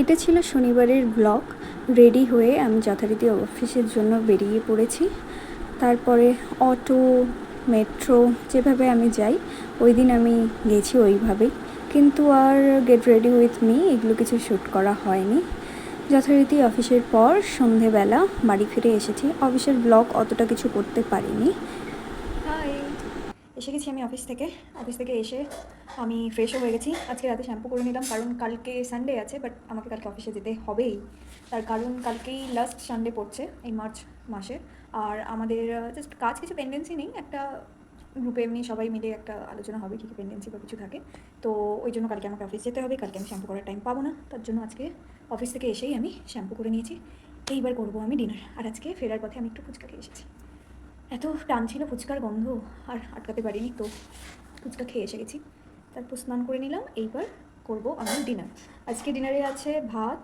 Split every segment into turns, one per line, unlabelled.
এটা ছিল শনিবারের ব্লগ। রেডি হয়ে আমি যথারীতি অফিসের জন্য বেরিয়ে পড়েছি। তারপরে অটো, মেট্রো যেভাবে আমি যাই ওই দিন আমি গেছি ওইভাবেই, কিন্তু আর গেট রেডি উইথ মি এগুলো কিছু শ্যুট করা হয়নি। যথারীতি অফিসের পর সন্ধেবেলা বাড়ি ফিরে এসেছি। অফিসের ব্লগ অতটা কিছু করতে পারিনি। হাই, এসে গেছি আমি অফিস থেকে এসে আমি ফ্রেশও হয়ে গেছি। আজকে রাতে শ্যাম্পু করে নিলাম, কারণ কালকে সানডে আছে, বাট আমাকে কালকে অফিসে যেতে হবেই। তার কারণ কালকেই লাস্ট সানডে পড়ছে এই মার্চ মাসে। আর আমাদের জাস্ট কাজ কিছু পেন্ডেন্সি নেই, একটা গ্রুপে এমনি সবাই মিলে একটা আলোচনা হবে কী কী পেন্ডেন্সি বা কিছু থাকে। তো ওই জন্য কালকে আমাকে অফিস যেতে হবে। কালকে আমি শ্যাম্পু করার টাইম পাবো না, তার জন্য আজকে অফিস থেকে এসেই আমি শ্যাম্পু করে নিয়েছি। এইবার করবো আমি ডিনার। আর আজকে ফেরার পথে আমি একটু ফুচকা খেয়ে এসেছি। এত টান ছিল ফুচকার গন্ধ, আর আটকাতে পারিনি, তো ফুচকা খেয়ে এসে গেছি। তারপর স্নান করে নিলাম। এইবার করব আমি ডিনার। আজকে ডিনারে আছে ভাত,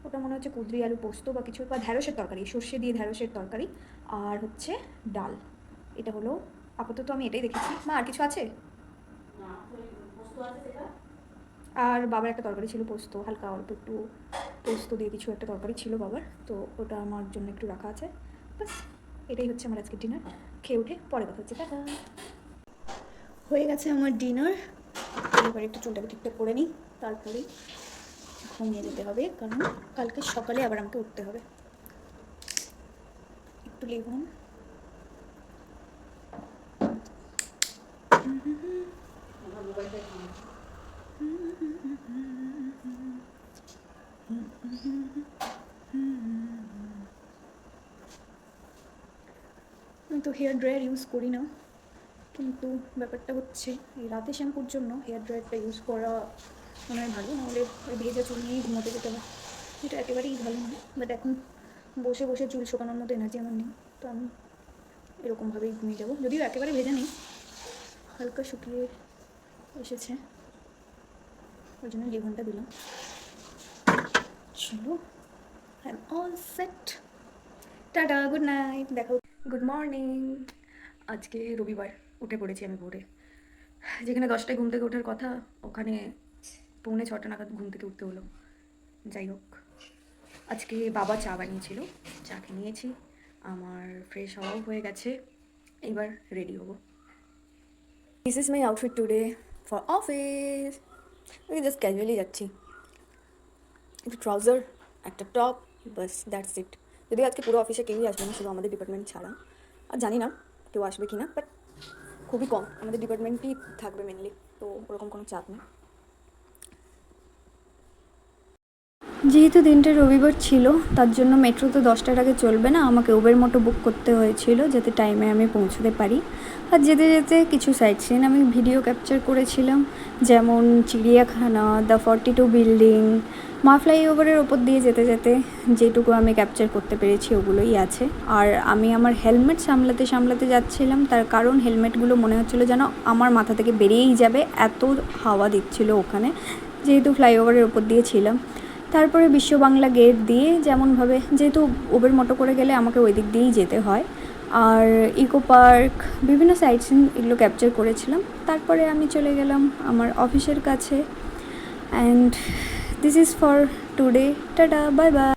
ওটা মনে হচ্ছে কুঁদরি আলু পোস্ত বা কিছু, বা ঢ্যাঁড়সের তরকারি, সর্ষে দিয়ে ঢ্যাঁড়সের তরকারি, আর হচ্ছে ডাল। এটা হলো আপাতত আমি এটাই দেখেছি। মা আর কিছু আছে? আর বাবার একটা তরকারি ছিল পোস্ত, হালকা অল্প একটু পোস্ত দিয়ে কিছু একটা তরকারি ছিল বাবার, তো ওটা আমার জন্য একটু রাখা আছে। বাস, এটাই হচ্ছে আমার আজকের ডিনার। খেয়ে উঠে পরে কথা হচ্ছে। টাটা। হয়ে গেছে আমার ডিনার। এবার একটু চুলটাকে ঠিকঠাক করে নিই, তারপরেই ঘুমিয়ে যেতে হবে, কারণ কালকে সকালে আবার আমাকে উঠতে হবে। একটু লিখুন। আমি তো হেয়ার ড্রায়ার ইউজ করি না, কিন্তু ব্যাপারটা হচ্ছে এই রাতে শ্যাম্পুর জন্য হেয়ার ড্রায়ারটা ইউজ করা মনে হয় ভালো, নাহলে ওই ভেজা চুল নিয়েই ঘুমোতে যেতে হবে। এটা একেবারেই ভালো নয়, বাট এখন বসে বসে চুল শোকানোর মতো এনার্জি আমার নেই, তো আমি এরকমভাবেই ঘুমিয়ে যাবো। যদিও একেবারে ভেজা নেই, হালকা শুকিয়ে এসেছে, ওই জন্য লিভনটা দিলাম। চলো, আই এম অল সেট। টাটা, গুড নাইট, দেখো। Good morning. আজকে রবিবার, উঠে পড়েছি আমি ভোরে। যেখানে 10টায় ঘুম থেকে ওঠার কথা, ওখানে 6:45 নাগাদ ঘুম থেকে উঠতে হলো। যাই হোক, আজকে বাবা চা বানিয়েছিল, চা খেয়ে নিয়েছি। আমার ফ্রেশ হওয়াও হয়ে গেছে, এবার রেডি হবো। This is my outfit today for office. আমি জাস্ট ক্যাজুয়ালি যাচ্ছি, একটু ট্রাউজার, একটা টপ, বাস দ্যাটস ইট। যদিও আজকে পুরো অফিসে কেউই আসবে না, শুধু আমাদের ডিপার্টমেন্ট ছাড়া। আর জানি না কেউ আসবে কি না, বাট খুবই কম, আমাদের ডিপার্টমেন্টই থাকবে মেনলি, তো ওরকম কোনো চাপ নেই। যেহেতু দিনটা রবিবার ছিল, তার জন্য মেট্রো তো 10টার আগে চলবে না, আমাকে উবের মতো বুক করতে হয়েছিল যাতে টাইমে আমি পৌঁছতে পারি। আর যেতে যেতে কিছু সাইট সিন আমি ভিডিও ক্যাপচার করেছিলাম, যেমন চিড়িয়াখানা, দ্য 42 বিল্ডিং, মা ফ্লাইওভারের ওপর দিয়ে যেতে যেতে যেটুকু আমি ক্যাপচার করতে পেরেছি ওগুলোই আছে। আর আমি আমার হেলমেট সামলাতে সামলাতে যাচ্ছিলাম, তার কারণ হেলমেটগুলো মনে হচ্ছিলো যেন আমার মাথা থেকে বেরিয়েই যাবে, এত হাওয়া দিচ্ছিল ওখানে, যেহেতু ফ্লাইওভারের ওপর দিয়ে ছিলাম। তারপরে বিশ্ব বাংলা গেট দিয়ে, যেমনভাবে যেহেতু উবের মতো করে গেলে আমাকে ওই দিক দিয়েই যেতে হয়, আর ইকো পার্ক, বিভিন্ন সাইট সিন এগুলো ক্যাপচার করেছিলাম। তারপরে আমি চলে গেলাম আমার অফিসের কাছে। And this is for today. Tata, bye bye.